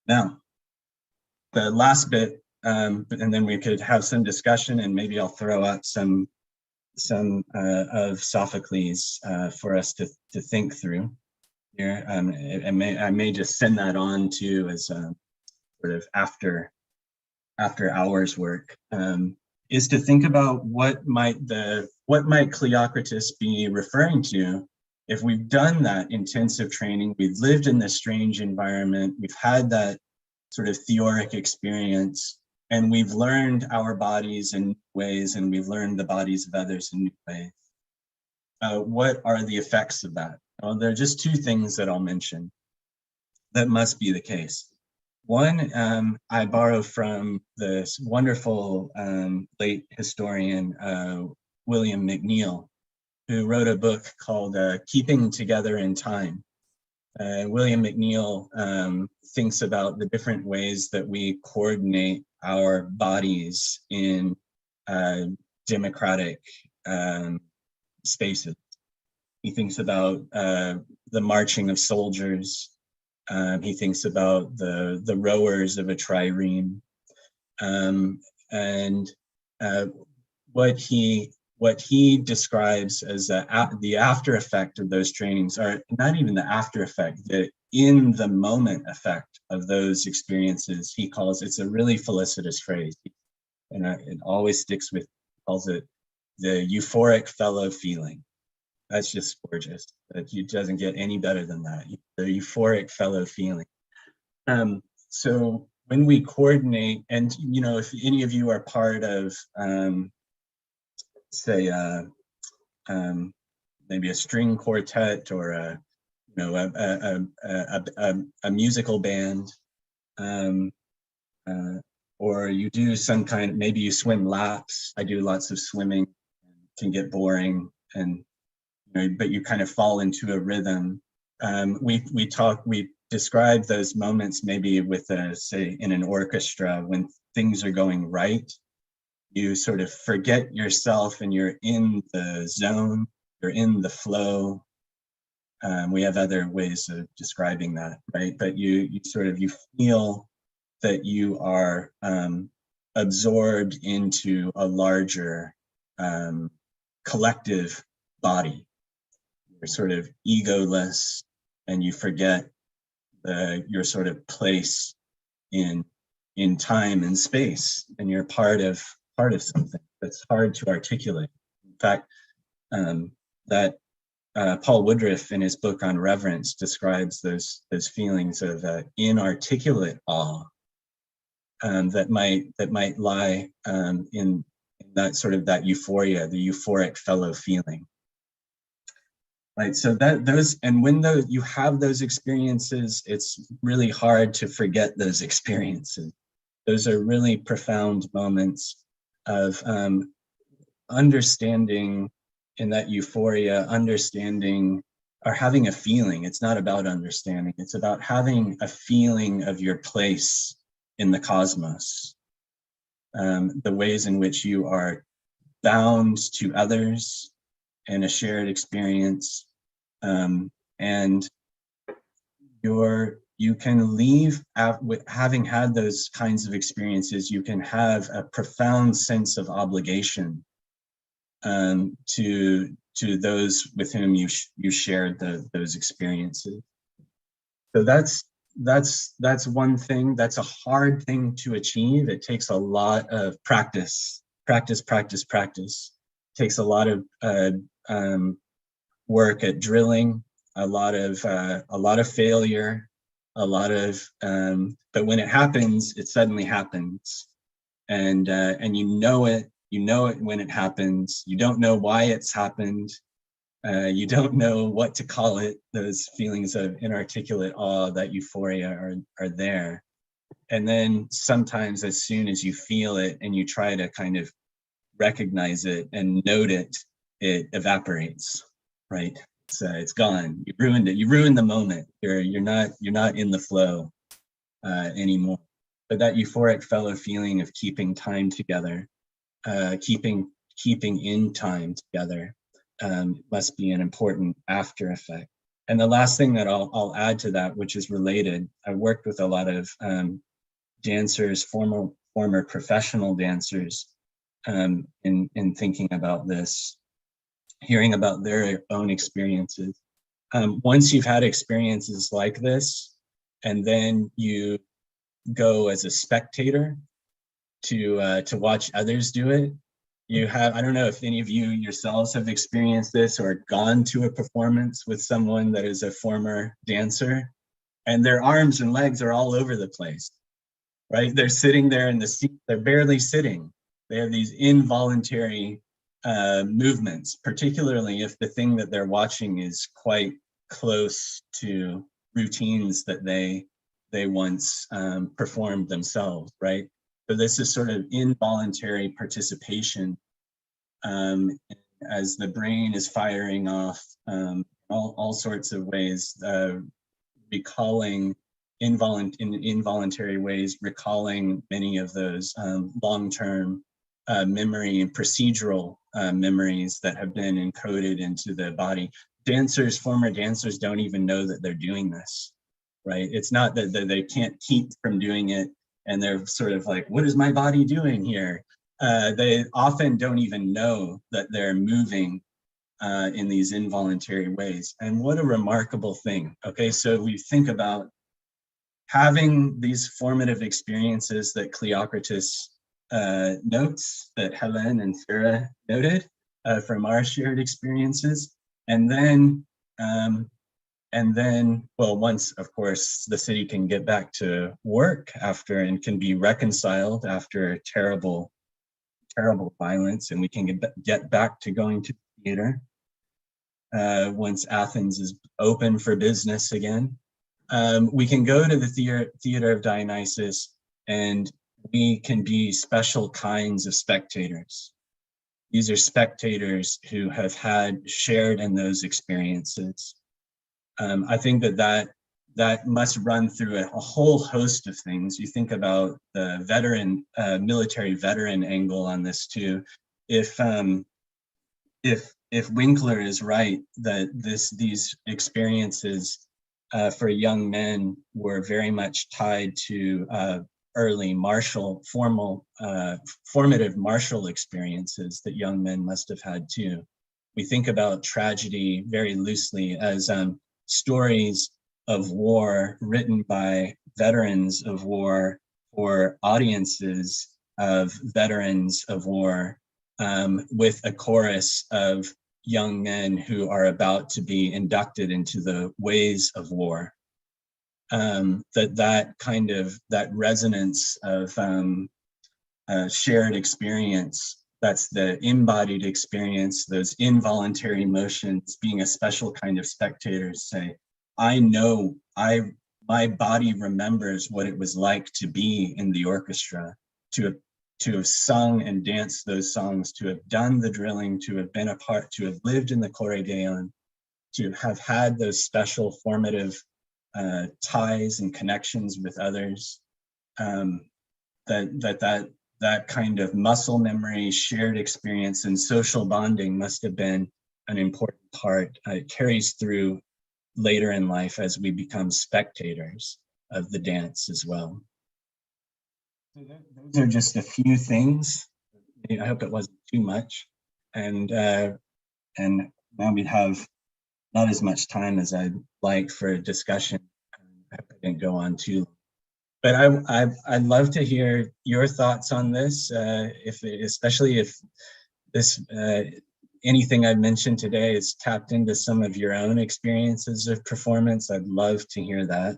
Now, the last bit and then we could have some discussion, and maybe I'll throw out some of Sophocles for us to think through here. I may just send that on to as a sort of after hours work, is to think about what might Cleocritus be referring to if we've done that intensive training, we've lived in this strange environment, we've had that sort of theoric experience, and we've learned our bodies in ways, and we've learned the bodies of others in new ways. What are the effects of that? Well, there are just two things that I'll mention that must be the case. One, I borrow from this wonderful late historian, William McNeill, who wrote a book called Keeping Together in Time. William McNeill thinks about the different ways that we coordinate our bodies in democratic spaces. He thinks about the marching of soldiers. He thinks about the rowers of a trireme. And what he describes as the after effect of those trainings, are not even the after effect, the in the moment effect of those experiences. He calls, it's a really felicitous phrase, and it always sticks with, calls it the euphoric fellow feeling. That's just gorgeous. It doesn't get any better than that. The euphoric fellow feeling. So when we coordinate, and if any of you are part of, say, maybe a string quartet or a musical band, or you do some kind, maybe you swim laps. I do lots of swimming. It can get boring, and but you kind of fall into a rhythm. We describe those moments maybe with say in an orchestra when things are going right. You sort of forget yourself and you're in the zone, you're in the flow. We have other ways of describing that, right? But you feel that you are absorbed into a larger collective body. You're sort of egoless, and you forget your sort of place in time and space, and you're part of something that's hard to articulate. In fact, that Paul Woodruff in his book on reverence describes those feelings of inarticulate awe that might lie in that sort of that euphoria, the euphoric fellow feeling. Right, so when you have those experiences, it's really hard to forget those experiences. Those are really profound moments of understanding in that euphoria, understanding or having a feeling. It's not about understanding, it's about having a feeling of your place in the cosmos, the ways in which you are bound to others and a shared experience, and you can leave with having had those kinds of experiences. You can have a profound sense of obligation to those with whom you shared those experiences. So that's one thing. That's a hard thing to achieve. It takes a lot of practice. It takes a lot of work at drilling, a lot of failure, a lot of but when it happens, it suddenly happens, and you know it when it happens. You don't know why it's happened. You don't know what to call it. Those feelings of inarticulate awe, that euphoria are there. And then sometimes as soon as you feel it and you try to kind of recognize it and note it, it evaporates, right? So it's gone. You ruined it. You ruined the moment. You're not in the flow anymore. But that euphoric fellow feeling of keeping time together, keeping in time together, must be an important after effect. And the last thing that I'll add to that, which is related, I worked with a lot of dancers, former former professional dancers in thinking about this, hearing about their own experiences. Once you've had experiences like this, and then you go as a spectator to watch others do it, you have, I don't know if any of you yourselves have experienced this or gone to a performance with someone that is a former dancer, and their arms and legs are all over the place, right? They're sitting there in the seat, they're barely sitting. They have these involuntary movements, particularly if the thing that they're watching is quite close to routines that they once performed themselves, right? So this is sort of involuntary participation as the brain is firing off all sorts of ways, recalling in involuntary ways, recalling many of those long-term memory and procedural memories that have been encoded into the body. Dancers, former dancers, don't even know that they're doing this, right? It's not that they can't keep from doing it, and they're sort of like, what is my body doing here? They often don't even know that they're moving in these involuntary ways. And what a remarkable thing. Okay, so we think about having these formative experiences that Cleocritus notes, that Helen and Sarah noted from our shared experiences. And then, well, once, of course, the city can get back to work after and can be reconciled after terrible violence, and we can get back to going to theater once Athens is open for business again. We can go to the Theater of Dionysus, and we can be special kinds of spectators. These are spectators who have had shared in those experiences. I think that must run through a whole host of things. You think about the veteran, military veteran angle on this too. If Winkler is right that these experiences for young men were very much tied to early formative martial experiences that young men must have had too. We think about tragedy very loosely as stories of war written by veterans of war or audiences of veterans of war, with a chorus of young men who are about to be inducted into the ways of war. That resonance of shared experience, that's the embodied experience, those involuntary emotions, being a special kind of spectator, say, I know, my body remembers what it was like to be in the orchestra, to have sung and danced those songs, to have done the drilling, to have been a part, to have lived in the Choral, to have had those special formative ties and connections with others. That kind of muscle memory, shared experience, and social bonding must have been an important part. It carries through later in life as we become spectators of the dance as well. So those are just a few things. I hope it wasn't too much. And now we have not as much time as I'd like for a discussion. I hope I didn't go on too long. But I'd love to hear your thoughts on this, especially if this anything I've mentioned today is tapped into some of your own experiences of performance. I'd love to hear that.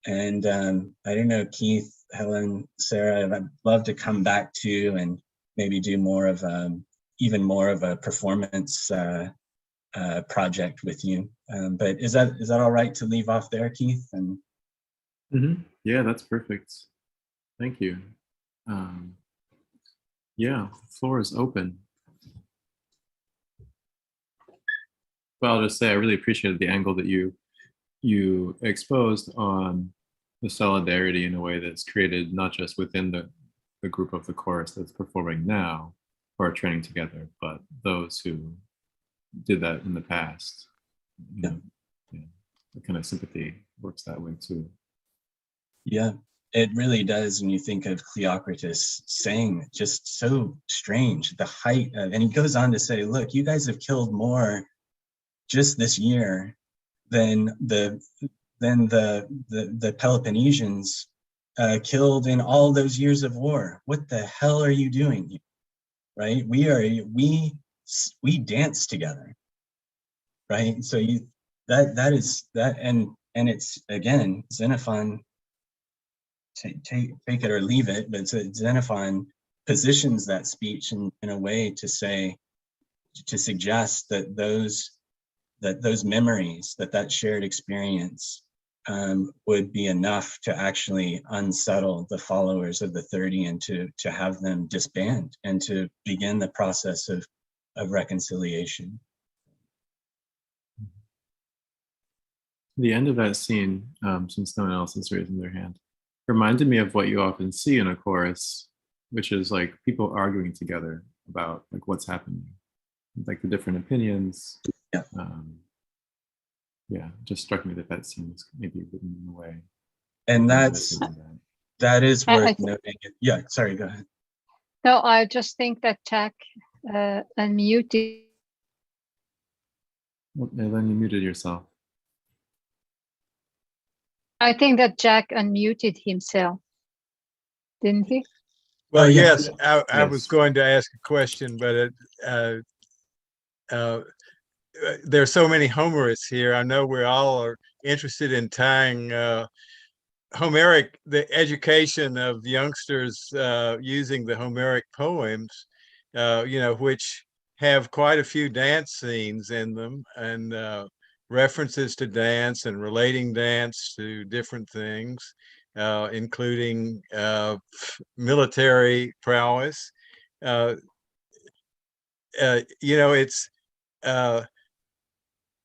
And I don't know, Keith, Helen, Sarah, I'd love to come back to and maybe do more of even more of a performance project with you. But is that all right to leave off there, Keith? And
yeah, that's perfect. Thank you. Yeah, the floor is open. Well, I'll just say I really appreciated the angle that you exposed on the solidarity in a way that's created not just within the group of the chorus that's performing now or are training together, but those who did that in the past. Yeah. The kind of sympathy works that way too.
Yeah. it really does, when you think of Cleocritus saying just so strange, the height of, and he goes on to say, look, you guys have killed more just this year than the Peloponnesians killed in all those years of war. What the hell are you doing? Right? We dance together, right? So that is that, and it's, again, Xenophon, take it or leave it, but Xenophon positions that speech in a way to say, to suggest that those memories, that shared experience would be enough to actually unsettle the followers of the 30 and to have them disband and to begin the process of reconciliation.
The end of that scene, since no one else is raising their hand, reminded me of what you often see in a chorus, which is like people arguing together about like what's happening, like the different opinions.
Yeah.
Yeah, just struck me that scene is maybe written in a way.
And that is worth noting. Yeah, sorry, go ahead.
No, I just think that Jack unmuted.
Well, then you muted yourself.
I think that Jack unmuted himself, didn't he?
Well,
yeah.
yes, I was going to ask a question, but there are so many Homerists here. I know we all are interested in tying Homeric, the education of youngsters using the Homeric poems, which have quite a few dance scenes in them, and references to dance and relating dance to different things, including military prowess. It's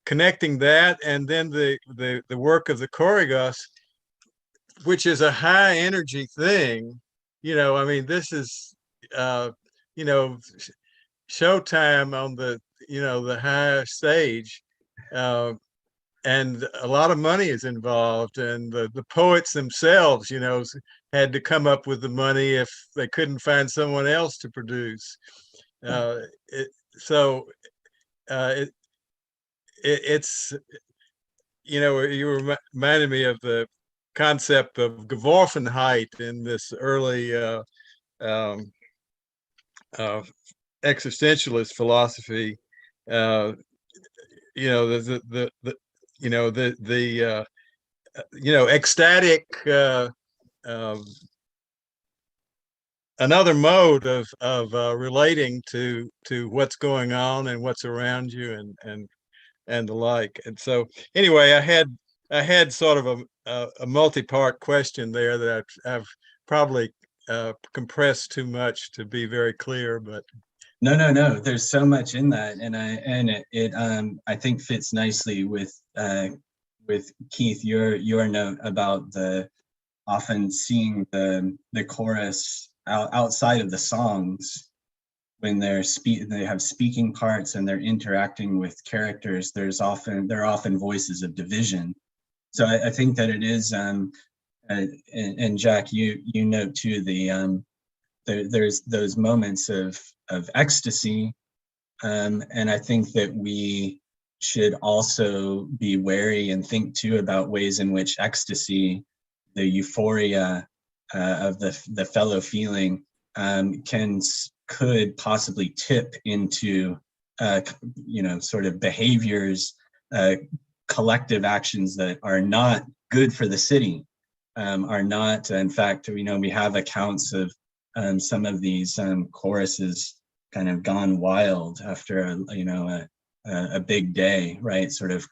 connecting that, and then the work of the Chorigos, which is a high energy thing. I mean, this is showtime on the the high stage, and a lot of money is involved, and the poets themselves had to come up with the money if they couldn't find someone else to produce. It's you reminded me of the concept of Geworfenheit in this early existentialist philosophy. The ecstatic, another mode of relating to what's going on and what's around you, and the like. And so anyway, I had sort of a multi-part question there that I've probably compressed too much to be very clear, but
no, there's so much in that, and it I think fits nicely with Keith, your note about the often seeing the chorus outside of the songs. When they have speaking parts and they're interacting with characters, there are often voices of division. So I think that it is, and Jack, you note too, there's those moments of ecstasy, and I think that we should also be wary and think too about ways in which ecstasy, the euphoria of the fellow feeling, could possibly tip into sort of behaviors, collective actions that are not good for the city, are not, in fact, we have accounts of some of these choruses kind of gone wild after a big day, right? Sort of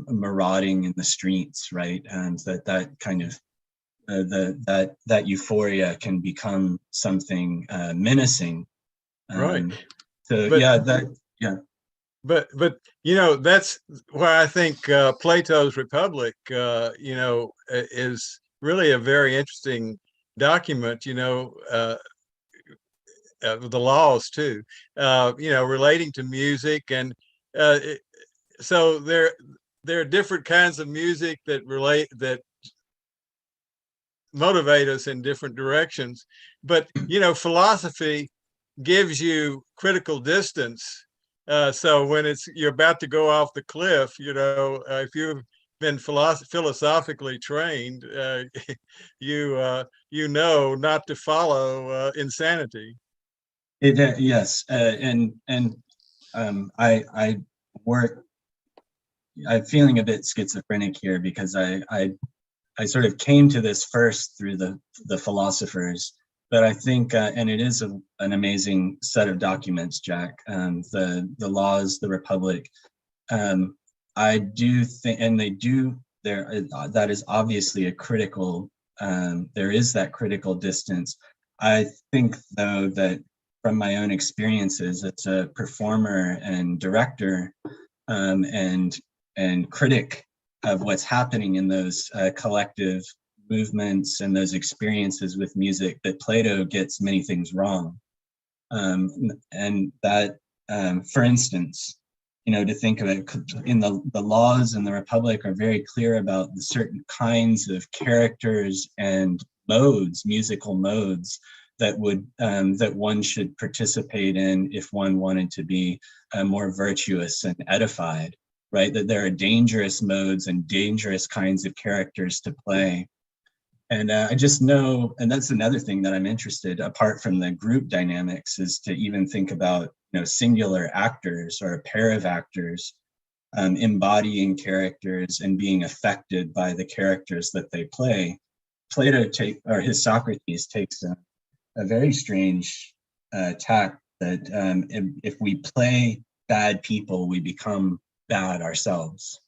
marauding in the streets, right? And that kind of that euphoria can become something menacing.
right.
So
But,
yeah.
But that's why I think Plato's Republic is really a very interesting document. The laws too, relating to music, and so there are different kinds of music that relate, that motivate us in different directions. But, you know, philosophy gives you critical distance. So when you're about to go off the cliff, you know, if you've been philosophically trained, you know not to follow insanity.
Yes, I work. I'm feeling a bit schizophrenic here because I sort of came to this first through the philosophers, but I think, and it is an amazing set of documents, Jack. The laws, the Republic. I do think, and they do there. That is obviously a critical. There is that critical distance. I think, though, that from my own experiences as a performer and director, and critic of what's happening in those collective movements and those experiences with music, that Plato gets many things wrong. And that, for instance, you know, to think of it, in the laws in the Republic are very clear about the certain kinds of characters and modes, musical modes, that would that one should participate in if one wanted to be more virtuous and edified, right? That there are dangerous modes and dangerous kinds of characters to play. And I just know, and that's another thing that I'm interested, apart from the group dynamics, is to even think about, you know, singular actors or a pair of actors embodying characters and being affected by the characters that they play. Plato his Socrates takes a very strange tack that if we play bad people, we become bad ourselves.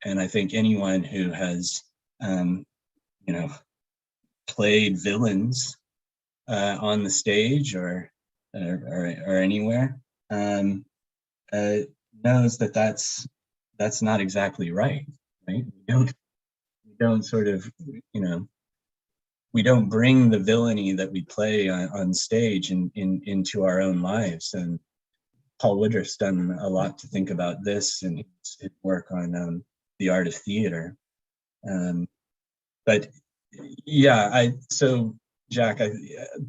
And I think anyone who has, you know, played villains on the stage or anywhere knows that that's not exactly right. We don't sort of, you know, we don't bring the villainy that we play on stage into our own lives. And Paul Woodruff's done a lot to think about this in his work on the art of theater. But yeah, so Jack,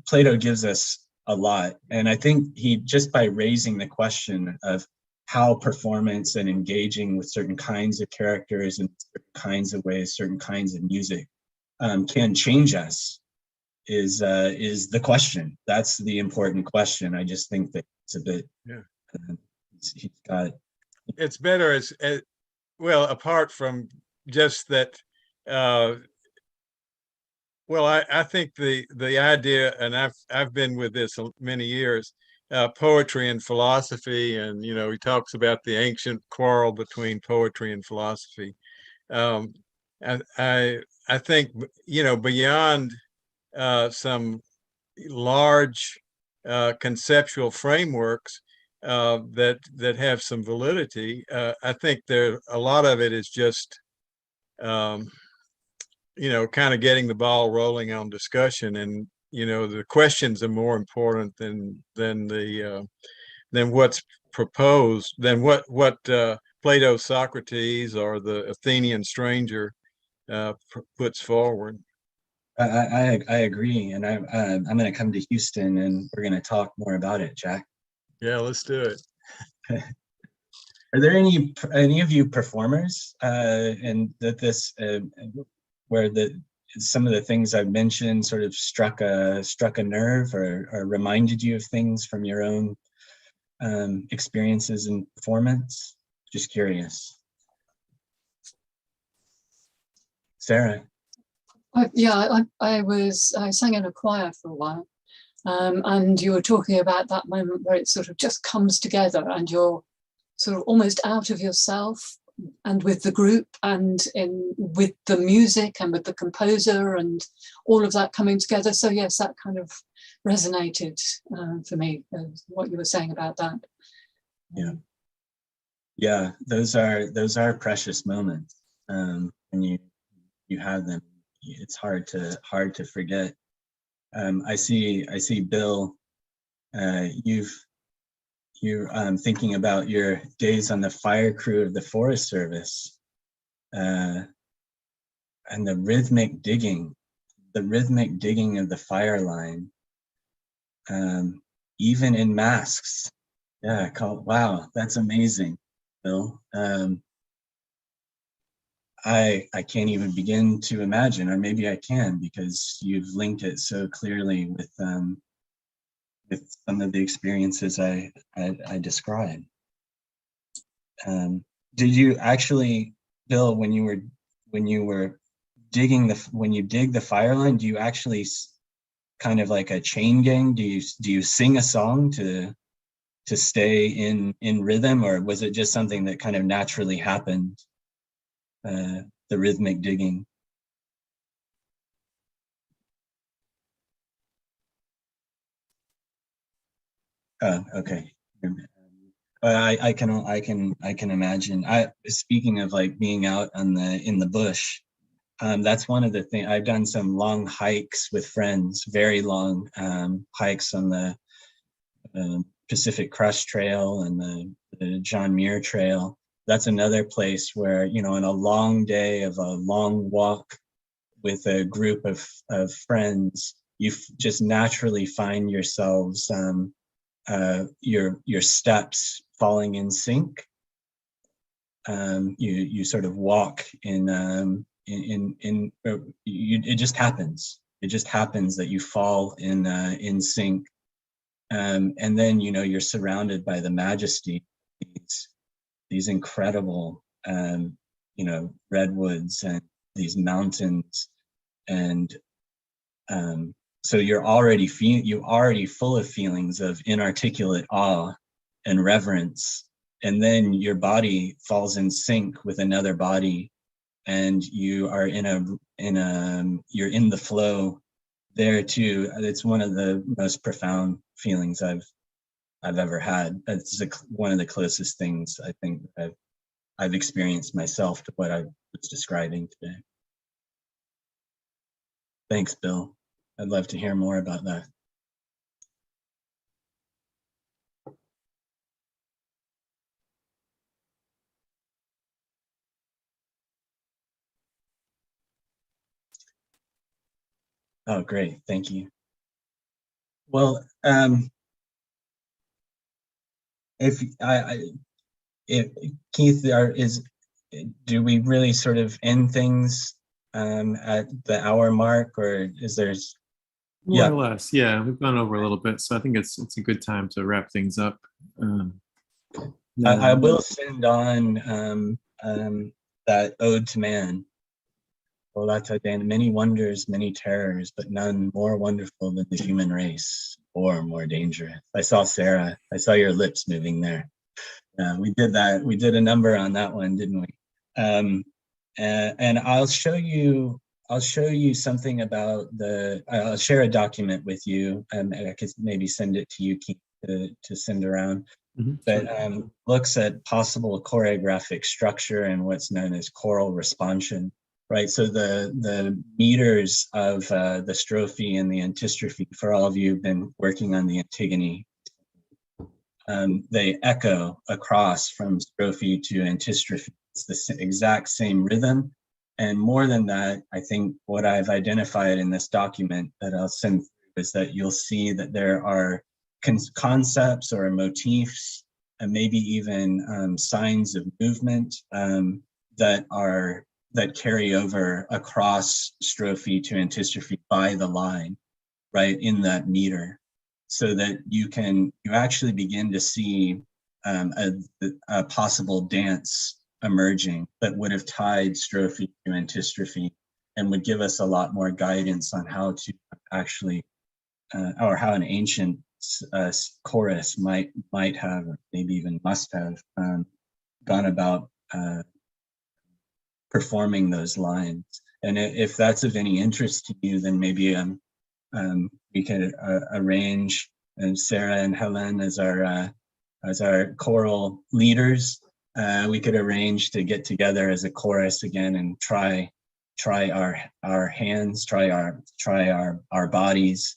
Plato gives us a lot. And I think he, just by raising the question of how performance and engaging with certain kinds of characters and certain kinds of ways, certain kinds of music can change us, is the question. That's the important question. I just think that it's a bit, he's got.
It's better as well, apart from just that. Well, I think the idea, and I've been with this many years, poetry and philosophy, and you know, he talks about the ancient quarrel between poetry and philosophy. I think, you know, beyond some large conceptual frameworks that have some validity, I think a lot of it is just you know, kind of getting the ball rolling on discussion, and you know, the questions are more important than what's proposed, than what Plato's Socrates or the Athenian stranger puts forward.
I agree, and I'm going to come to Houston, and we're going to talk more about it, Jack.
Yeah, let's do it.
Are there any of you performers, and that this where some of the things I've mentioned sort of struck a nerve or reminded you of things from your own experiences in performance? Just curious. Sarah.
I sang in a choir for a while, and you were talking about that moment where it sort of just comes together and you're sort of almost out of yourself and with the group and with the music and with the composer and all of that coming together. So yes, that kind of resonated for me, what you were saying about that.
Yeah, those are precious moments, and you have them. It's hard to forget. I see Bill, you're thinking about your days on the fire crew of the Forest Service, and the rhythmic digging, the rhythmic digging of the fire line, even in masks. Yeah, wow, that's amazing, Bill. I can't even begin to imagine, or maybe I can, because you've linked it so clearly with some of the experiences I described. Did you actually, Bill, when you were digging when you dig the fire line, do you actually kind of like a chain gang? Do you sing a song to stay in rhythm, or was it just something that kind of naturally happened? The rhythmic digging. Oh, okay. I can imagine. Speaking of like being out in the bush, that's one of the things. I've done some long hikes with friends, very long hikes on the Pacific Crest Trail and the John Muir Trail. That's another place where, you know, in a long day of a long walk with a group of friends, you just naturally find yourselves, your steps falling in sync. You sort of walk it just happens. It just happens that you fall in sync. And then, you know, you're surrounded by the majesty, these incredible, you know, redwoods and these mountains. And so you're already full of feelings of inarticulate awe and reverence. And then your body falls in sync with another body, and you are you're in the flow there too. It's one of the most profound feelings I've ever had. It's one of the closest things I think I've experienced myself to what I was describing today. Thanks, Bill. I'd love to hear more about that. Oh, great. Thank you. Well, if Keith, do we really sort of end things at the hour mark, or is there?
More or less, yeah. We've gone over a little bit, so I think it's a good time to wrap things up.
I will send on that Ode to Man. Many wonders, many terrors, but none more wonderful than the human race, or more dangerous. I saw Sarah. I saw your lips moving there. We did that. We did a number on that one, didn't we? And I'll show you something about I'll share a document with you, and I could maybe send it to you, Keith, to send around. That looks at possible choreographic structure and what's known as choral responsion. Right, so the meters of the strophe and the antistrophe, for all of you who've been working on the Antigone, they echo across from strophe to antistrophe. It's the exact same rhythm. And more than that, I think what I've identified in this document that I'll send through is that you'll see that there are concepts or motifs, and maybe even signs of movement that carry over across strophe to antistrophe by the line, right, in that meter, so that you actually begin to see a possible dance emerging that would have tied strophe to antistrophe and would give us a lot more guidance on how to actually, or how an ancient chorus might have, or maybe even must have, gone about performing those lines. And if that's of any interest to you, then maybe we could arrange, and Sarah and Helen as our choral leaders, we could arrange to get together as a chorus again and try our hands, try our bodies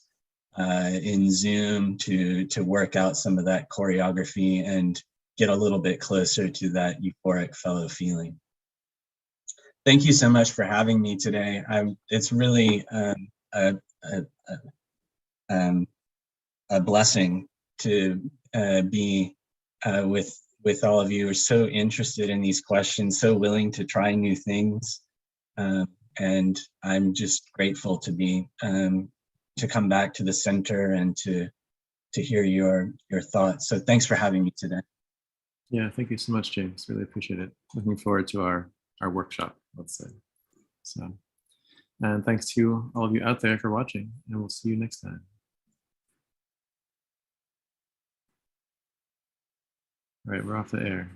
in Zoom to work out some of that choreography and get a little bit closer to that euphoric fellow feeling. Thank you so much for having me today. It's really a blessing to be with all of you who are so interested in these questions, so willing to try new things. And I'm just grateful to be to come back to the center and to hear your thoughts. So thanks for having me today.
Yeah, thank you so much, James. Really appreciate it. Looking forward to our workshop, let's say. So, and thanks to all of you out there for watching, and we'll see you next time. All right, we're off the air.